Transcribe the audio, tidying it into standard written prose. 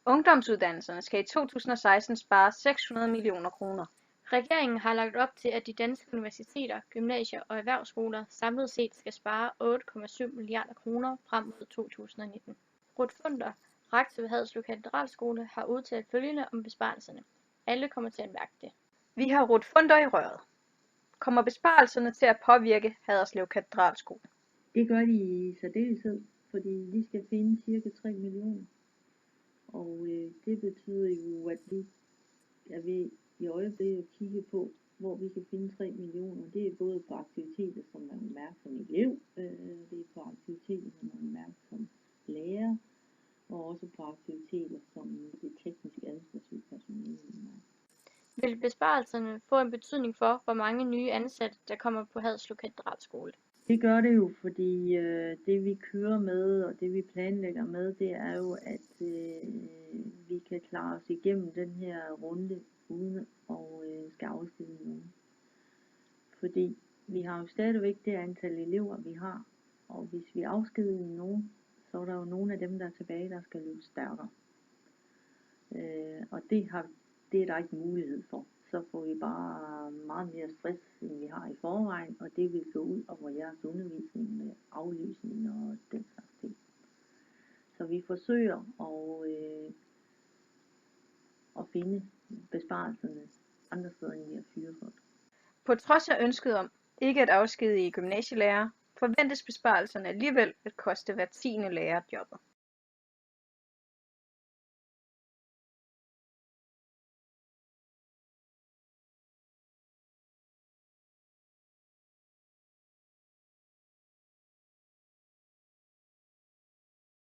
Ungdomsuddannelserne skal i 2016 spare 600 millioner kroner. Regeringen har lagt op til, at de danske universiteter, gymnasier og erhvervsskoler samlet set skal spare 8,7 milliarder kroner frem mod 2019. Ruth Funder, rektor ved Haderslev Katedralskole, har udtalt følgende om besparelserne: alle kommer til at mærke det. Vi har Ruth Funder i røret. Kommer besparelserne til at påvirke Haderslev Katedralskole? Det gør de i særdeleshed, fordi de skal finde cirka 3 millioner. Og det betyder jo, at vi er ved i øjeblikket at kigge på, hvor vi kan finde 3 millioner. Det er både på aktiviteter, som man vil mærke som elev, det er på aktiviteter, som man vil mærke som lærer, og også på aktiviteter, som det tekniske administrative personale vil mærke. Vil besparelserne få en betydning for, hvor mange nye ansatte, der kommer på Haderslev Katedralskole? Det gør det jo, fordi det vi kører med, og det vi planlægger med, det er jo, at vi kan klare os igennem den her runde, uden at skal afskedige nogen. Fordi vi har jo stadigvæk det antal elever, vi har, og hvis vi afskediger nogen, så er der jo nogle af dem, der er tilbage, der skal løbe stærkere. Og det er der ikke mulighed for. Så får vi bare meget mere stress, end vi har i forvejen, og det vil gå ud over jeres undervisning med aflysning og den slags ting. Så vi forsøger at finde besparelserne andre steder, end vi har fyret folk. På trods af ønsket om ikke at afskedige gymnasielærere, forventes besparelserne alligevel at koste hver 10. lærer jobbet.